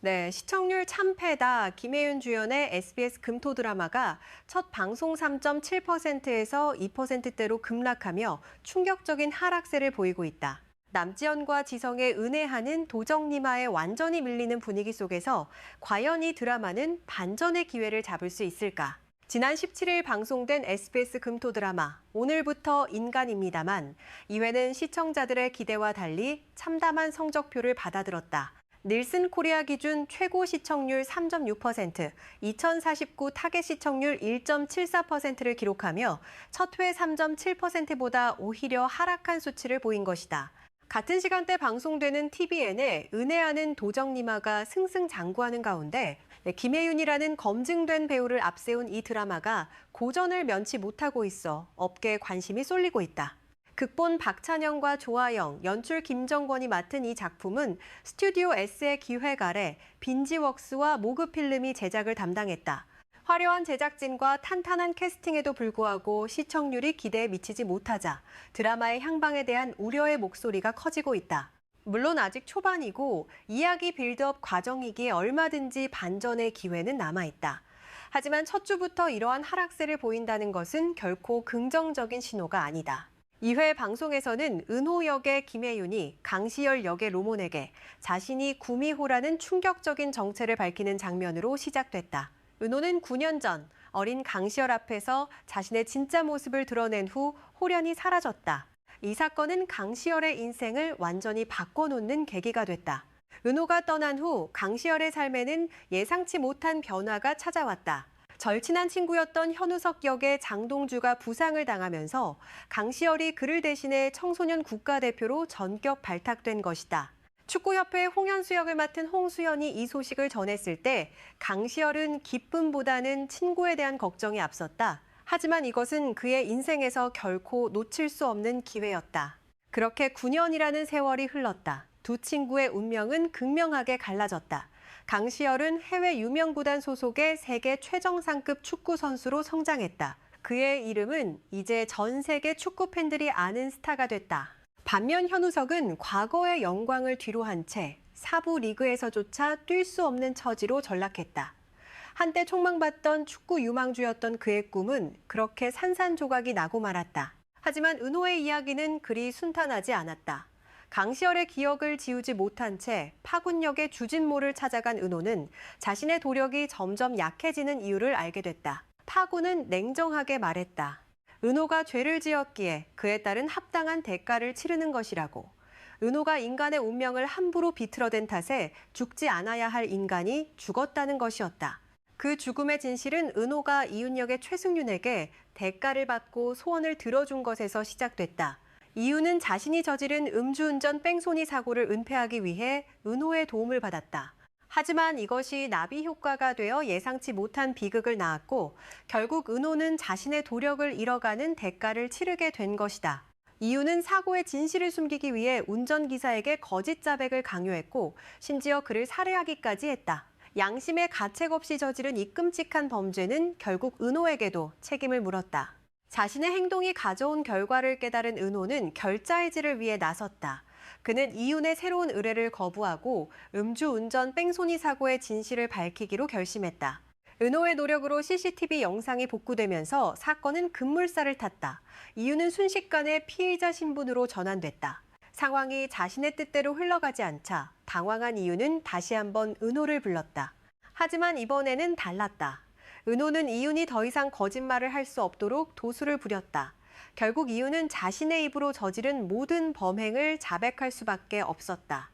네, 시청률 참패다 김혜윤 주연의 SBS 금토 드라마가 첫 방송 3.7%에서 2%대로 급락하며 충격적인 하락세를 보이고 있다. 남지현과 지성의 은혜하는 도정님하에 완전히 밀리는 분위기 속에서 과연 이 드라마는 반전의 기회를 잡을 수 있을까? 지난 17일 방송된 SBS 금토 드라마 오늘부터 인간입니다만 2회는 시청자들의 기대와 달리 참담한 성적표를 받아들었다. 닐슨 코리아 기준 최고 시청률 3.6%, 2049 타겟 시청률 1.74%를 기록하며 첫 회 3.7%보다 오히려 하락한 수치를 보인 것이다. 같은 시간대 방송되는 TVN의 은혜하는 도정님아가 승승장구하는 가운데 김혜윤이라는 검증된 배우를 앞세운 이 드라마가 고전을 면치 못하고 있어 업계에 관심이 쏠리고 있다. 극본 박찬영과 조아영, 연출 김정권이 맡은 이 작품은 스튜디오 S의 기획 아래 빈지웍스와 모그필름이 제작을 담당했다. 화려한 제작진과 탄탄한 캐스팅에도 불구하고 시청률이 기대에 미치지 못하자 드라마의 향방에 대한 우려의 목소리가 커지고 있다. 물론 아직 초반이고 이야기 빌드업 과정이기에 얼마든지 반전의 기회는 남아있다. 하지만 첫 주부터 이러한 하락세를 보인다는 것은 결코 긍정적인 신호가 아니다. 2회 방송에서는 은호 역의 김혜윤이 강시열 역의 로몬에게 자신이 구미호라는 충격적인 정체를 밝히는 장면으로 시작됐다. 은호는 9년 전 어린 강시열 앞에서 자신의 진짜 모습을 드러낸 후 홀연히 사라졌다. 이 사건은 강시열의 인생을 완전히 바꿔놓는 계기가 됐다. 은호가 떠난 후 강시열의 삶에는 예상치 못한 변화가 찾아왔다. 절친한 친구였던 현우석 역의 장동주가 부상을 당하면서 강시열이 그를 대신해 청소년 국가대표로 전격 발탁된 것이다. 축구협회 홍현수 역을 맡은 홍수연이 이 소식을 전했을 때 강시열은 기쁨보다는 친구에 대한 걱정이 앞섰다. 하지만 이것은 그의 인생에서 결코 놓칠 수 없는 기회였다. 그렇게 9년이라는 세월이 흘렀다. 두 친구의 운명은 극명하게 갈라졌다. 강시열은 해외 유명 구단 소속의 세계 최정상급 축구 선수로 성장했다. 그의 이름은 이제 전 세계 축구 팬들이 아는 스타가 됐다. 반면 현우석은 과거의 영광을 뒤로한 채 사부 리그에서조차 뛸 수 없는 처지로 전락했다. 한때 촉망받던 축구 유망주였던 그의 꿈은 그렇게 산산조각이 나고 말았다. 하지만 은호의 이야기는 그리 순탄하지 않았다. 강시열의 기억을 지우지 못한 채 파군역의 주진모를 찾아간 은호는 자신의 도력이 점점 약해지는 이유를 알게 됐다. 파군은 냉정하게 말했다. 은호가 죄를 지었기에 그에 따른 합당한 대가를 치르는 것이라고. 은호가 인간의 운명을 함부로 비틀어댄 탓에 죽지 않아야 할 인간이 죽었다는 것이었다. 그 죽음의 진실은 은호가 이윤역의 최승윤에게 대가를 받고 소원을 들어준 것에서 시작됐다. 이유는 자신이 저지른 음주운전 뺑소니 사고를 은폐하기 위해 은호의 도움을 받았다. 하지만 이것이 나비 효과가 되어 예상치 못한 비극을 낳았고 결국 은호는 자신의 도력을 잃어가는 대가를 치르게 된 것이다. 이유는 사고의 진실을 숨기기 위해 운전기사에게 거짓 자백을 강요했고 심지어 그를 살해하기까지 했다. 양심의 가책 없이 저지른 이 끔찍한 범죄는 결국 은호에게도 책임을 물었다. 자신의 행동이 가져온 결과를 깨달은 은호는 결자해지를 위해 나섰다. 그는 이윤의 새로운 의뢰를 거부하고 음주운전 뺑소니 사고의 진실을 밝히기로 결심했다. 은호의 노력으로 CCTV 영상이 복구되면서 사건은 급물살을 탔다. 이윤은 순식간에 피의자 신분으로 전환됐다. 상황이 자신의 뜻대로 흘러가지 않자 당황한 이윤은 다시 한번 은호를 불렀다. 하지만 이번에는 달랐다. 은호는 이윤이 더 이상 거짓말을 할 수 없도록 도수를 부렸다. 결국 이윤은 자신의 입으로 저지른 모든 범행을 자백할 수밖에 없었다.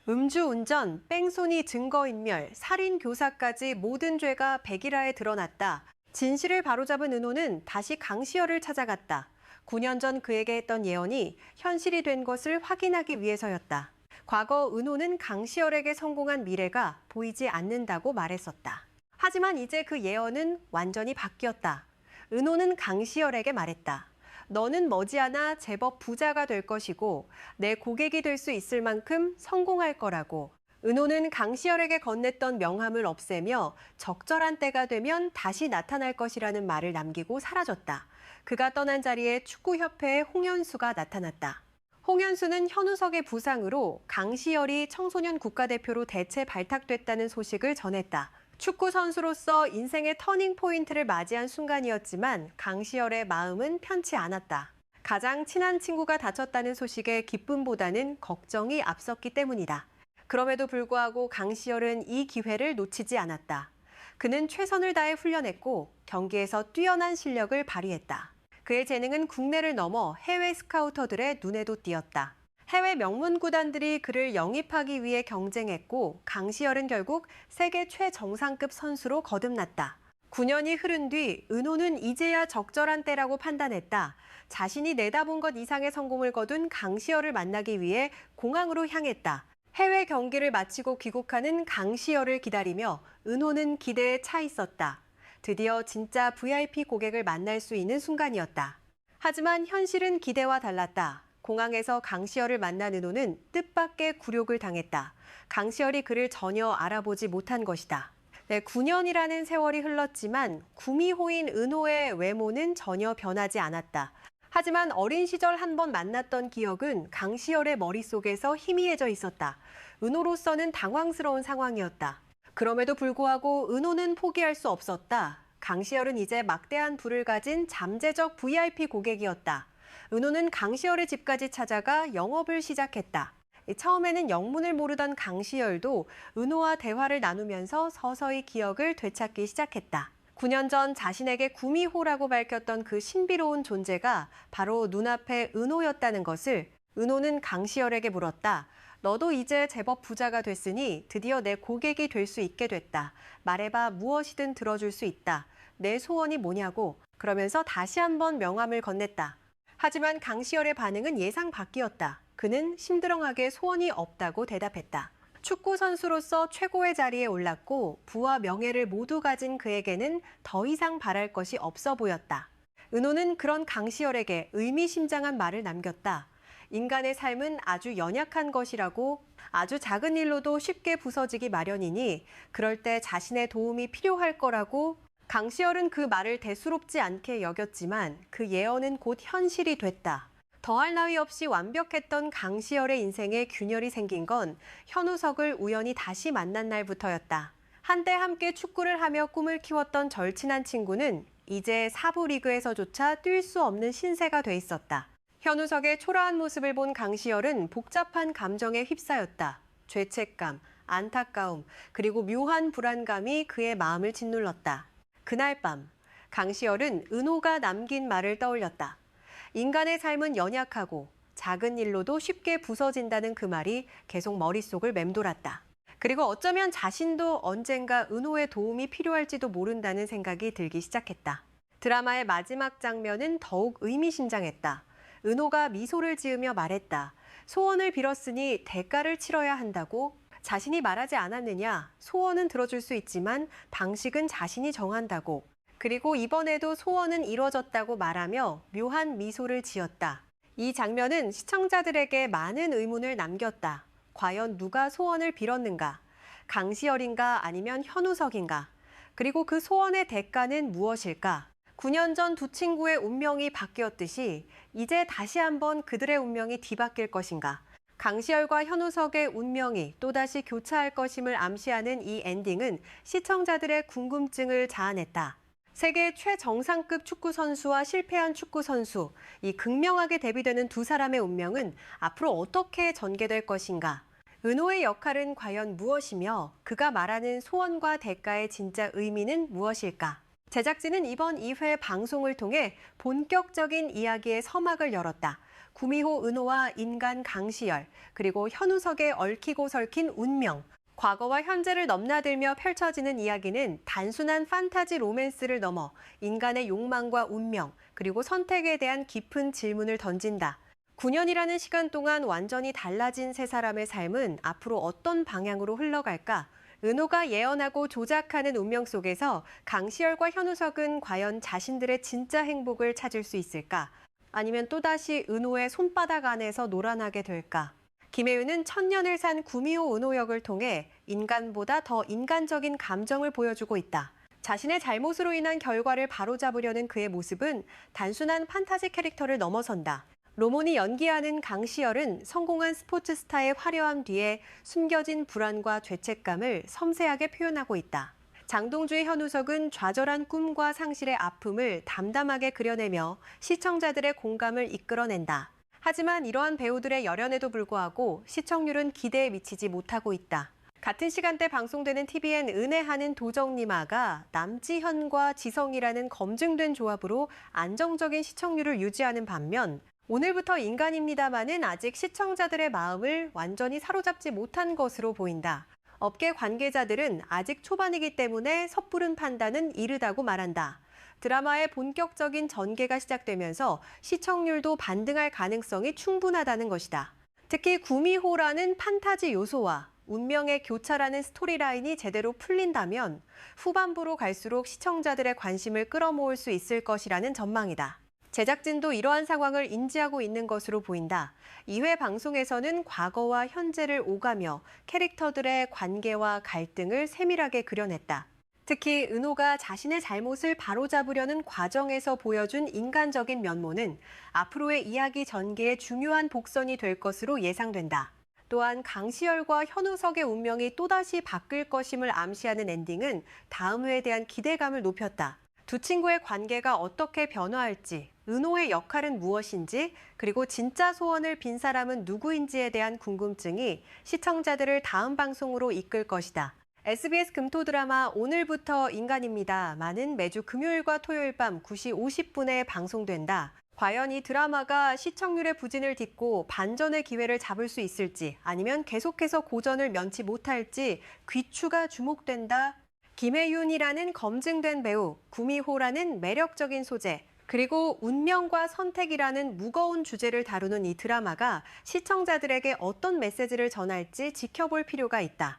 음주운전, 뺑소니 증거인멸, 살인교사까지 모든 죄가 백일하에 드러났다. 진실을 바로잡은 은호는 다시 강시열을 찾아갔다. 9년 전 그에게 했던 예언이 현실이 된 것을 확인하기 위해서였다. 과거 은호는 강시열에게 성공한 미래가 보이지 않는다고 말했었다. 하지만 이제 그 예언은 완전히 바뀌었다. 은호는 강시열에게 말했다. 너는 머지않아 제법 부자가 될 것이고 내 고객이 될 수 있을 만큼 성공할 거라고. 은호는 강시열에게 건넸던 명함을 없애며 적절한 때가 되면 다시 나타날 것이라는 말을 남기고 사라졌다. 그가 떠난 자리에 축구협회의 홍현수가 나타났다. 홍현수는 현우석의 부상으로 강시열이 청소년 국가대표로 대체 발탁됐다는 소식을 전했다. 축구 선수로서 인생의 터닝 포인트를 맞이한 순간이었지만 강시열의 마음은 편치 않았다. 가장 친한 친구가 다쳤다는 소식에 기쁨보다는 걱정이 앞섰기 때문이다. 그럼에도 불구하고 강시열은 이 기회를 놓치지 않았다. 그는 최선을 다해 훈련했고 경기에서 뛰어난 실력을 발휘했다. 그의 재능은 국내를 넘어 해외 스카우터들의 눈에도 띄었다. 해외 명문 구단들이 그를 영입하기 위해 경쟁했고 강시열은 결국 세계 최정상급 선수로 거듭났다. 9년이 흐른 뒤 은호는 이제야 적절한 때라고 판단했다. 자신이 내다본 것 이상의 성공을 거둔 강시열을 만나기 위해 공항으로 향했다. 해외 경기를 마치고 귀국하는 강시열을 기다리며 은호는 기대에 차 있었다. 드디어 진짜 VIP 고객을 만날 수 있는 순간이었다. 하지만 현실은 기대와 달랐다. 공항에서 강시열을 만난 은호는 뜻밖의 굴욕을 당했다. 강시열이 그를 전혀 알아보지 못한 것이다. 9년이라는 세월이 흘렀지만 구미호인 은호의 외모는 전혀 변하지 않았다. 하지만 어린 시절 한 번 만났던 기억은 강시열의 머릿속에서 희미해져 있었다. 은호로서는 당황스러운 상황이었다. 그럼에도 불구하고 은호는 포기할 수 없었다. 강시열은 이제 막대한 부를 가진 잠재적 VIP 고객이었다. 은호는 강시열의 집까지 찾아가 영업을 시작했다. 처음에는 영문을 모르던 강시열도 은호와 대화를 나누면서 서서히 기억을 되찾기 시작했다. 9년 전 자신에게 구미호라고 밝혔던 그 신비로운 존재가 바로 눈앞의 은호였다는 것을 은호는 강시열에게 물었다. 너도 이제 제법 부자가 됐으니 드디어 내 고객이 될 수 있게 됐다. 말해봐, 무엇이든 들어줄 수 있다. 내 소원이 뭐냐고. 그러면서 다시 한번 명함을 건넸다. 하지만 강시열의 반응은 예상 밖이었다. 그는 심드렁하게 소원이 없다고 대답했다. 축구 선수로서 최고의 자리에 올랐고 부와 명예를 모두 가진 그에게는 더 이상 바랄 것이 없어 보였다. 은호는 그런 강시열에게 의미심장한 말을 남겼다. 인간의 삶은 아주 연약한 것이라고, 아주 작은 일로도 쉽게 부서지기 마련이니 그럴 때 자신의 도움이 필요할 거라고. 강시열은 그 말을 대수롭지 않게 여겼지만 그 예언은 곧 현실이 됐다. 더할 나위 없이 완벽했던 강시열의 인생에 균열이 생긴 건 현우석을 우연히 다시 만난 날부터였다. 한때 함께 축구를 하며 꿈을 키웠던 절친한 친구는 이제 사부 리그에서조차 뛸 수 없는 신세가 돼 있었다. 현우석의 초라한 모습을 본 강시열은 복잡한 감정에 휩싸였다. 죄책감, 안타까움, 그리고 묘한 불안감이 그의 마음을 짓눌렀다. 그날 밤, 강시열은 은호가 남긴 말을 떠올렸다. 인간의 삶은 연약하고 작은 일로도 쉽게 부서진다는 그 말이 계속 머릿속을 맴돌았다. 그리고 어쩌면 자신도 언젠가 은호의 도움이 필요할지도 모른다는 생각이 들기 시작했다. 드라마의 마지막 장면은 더욱 의미심장했다. 은호가 미소를 지으며 말했다. 소원을 빌었으니 대가를 치러야 한다고? 자신이 말하지 않았느냐? 소원은 들어줄 수 있지만 방식은 자신이 정한다고. 그리고 이번에도 소원은 이뤄졌다고 말하며 묘한 미소를 지었다. 이 장면은 시청자들에게 많은 의문을 남겼다. 과연 누가 소원을 빌었는가? 강시열인가 아니면 현우석인가? 그리고 그 소원의 대가는 무엇일까? 9년 전 두 친구의 운명이 바뀌었듯이 이제 다시 한번 그들의 운명이 뒤바뀔 것인가? 강시열과 현우석의 운명이 또다시 교차할 것임을 암시하는 이 엔딩은 시청자들의 궁금증을 자아냈다. 세계 최정상급 축구 선수와 실패한 축구 선수, 이 극명하게 대비되는 두 사람의 운명은 앞으로 어떻게 전개될 것인가? 은호의 역할은 과연 무엇이며 그가 말하는 소원과 대가의 진짜 의미는 무엇일까? 제작진은 이번 2회 방송을 통해 본격적인 이야기의 서막을 열었다. 구미호 은호와 인간 강시열, 그리고 현우석의 얽히고 설킨 운명. 과거와 현재를 넘나들며 펼쳐지는 이야기는 단순한 판타지 로맨스를 넘어 인간의 욕망과 운명, 그리고 선택에 대한 깊은 질문을 던진다. 9년이라는 시간 동안 완전히 달라진 세 사람의 삶은 앞으로 어떤 방향으로 흘러갈까? 은호가 예언하고 조작하는 운명 속에서 강시열과 현우석은 과연 자신들의 진짜 행복을 찾을 수 있을까? 아니면 또다시 은호의 손바닥 안에서 놀아나게 될까? 김혜윤은 천년을 산 구미호 은호 역을 통해 인간보다 더 인간적인 감정을 보여주고 있다. 자신의 잘못으로 인한 결과를 바로잡으려는 그의 모습은 단순한 판타지 캐릭터를 넘어선다. 로몬이 연기하는 강시열은 성공한 스포츠 스타의 화려함 뒤에 숨겨진 불안과 죄책감을 섬세하게 표현하고 있다. 장동주의 현우석은 좌절한 꿈과 상실의 아픔을 담담하게 그려내며 시청자들의 공감을 이끌어낸다. 하지만 이러한 배우들의 열연에도 불구하고 시청률은 기대에 미치지 못하고 있다. 같은 시간대 방송되는 TVN 은혜하는 도정님아가 남지현과 지성이라는 검증된 조합으로 안정적인 시청률을 유지하는 반면 오늘부터 인간입니다만은 아직 시청자들의 마음을 완전히 사로잡지 못한 것으로 보인다. 업계 관계자들은 아직 초반이기 때문에 섣부른 판단은 이르다고 말한다. 드라마의 본격적인 전개가 시작되면서 시청률도 반등할 가능성이 충분하다는 것이다. 특히 구미호라는 판타지 요소와 운명의 교차라는 스토리라인이 제대로 풀린다면 후반부로 갈수록 시청자들의 관심을 끌어모을 수 있을 것이라는 전망이다. 제작진도 이러한 상황을 인지하고 있는 것으로 보인다. 2회 방송에서는 과거와 현재를 오가며 캐릭터들의 관계와 갈등을 세밀하게 그려냈다. 특히 은호가 자신의 잘못을 바로잡으려는 과정에서 보여준 인간적인 면모는 앞으로의 이야기 전개의 중요한 복선이 될 것으로 예상된다. 또한 강시열과 현우석의 운명이 또다시 바뀔 것임을 암시하는 엔딩은 다음 회에 대한 기대감을 높였다. 두 친구의 관계가 어떻게 변화할지, 은호의 역할은 무엇인지, 그리고 진짜 소원을 빈 사람은 누구인지에 대한 궁금증이 시청자들을 다음 방송으로 이끌 것이다. SBS 금토 드라마 오늘부터 인간입니다만은 매주 금요일과 토요일 밤 9시 50분에 방송된다. 과연 이 드라마가 시청률의 부진을 딛고 반전의 기회를 잡을 수 있을지 아니면 계속해서 고전을 면치 못할지 귀추가 주목된다. 김혜윤이라는 검증된 배우, 구미호라는 매력적인 소재, 그리고 운명과 선택이라는 무거운 주제를 다루는 이 드라마가 시청자들에게 어떤 메시지를 전할지 지켜볼 필요가 있다.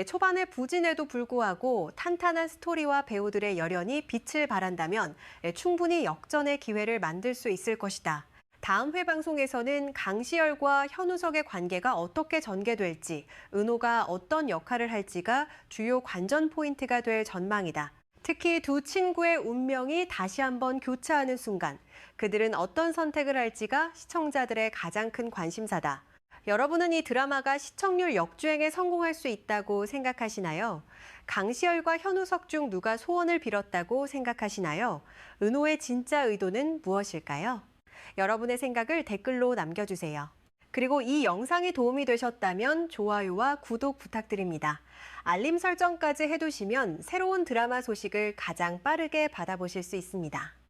초반의 부진에도 불구하고 탄탄한 스토리와 배우들의 열연이 빛을 발한다면 충분히 역전의 기회를 만들 수 있을 것이다. 다음 회 방송에서는 강시열과 현우석의 관계가 어떻게 전개될지, 은호가 어떤 역할을 할지가 주요 관전 포인트가 될 전망이다. 특히 두 친구의 운명이 다시 한번 교차하는 순간, 그들은 어떤 선택을 할지가 시청자들의 가장 큰 관심사다. 여러분은 이 드라마가 시청률 역주행에 성공할 수 있다고 생각하시나요? 강시열과 현우석 중 누가 소원을 빌었다고 생각하시나요? 은호의 진짜 의도는 무엇일까요? 여러분의 생각을 댓글로 남겨주세요. 그리고 이 영상이 도움이 되셨다면 좋아요와 구독 부탁드립니다. 알림 설정까지 해두시면 새로운 드라마 소식을 가장 빠르게 받아보실 수 있습니다.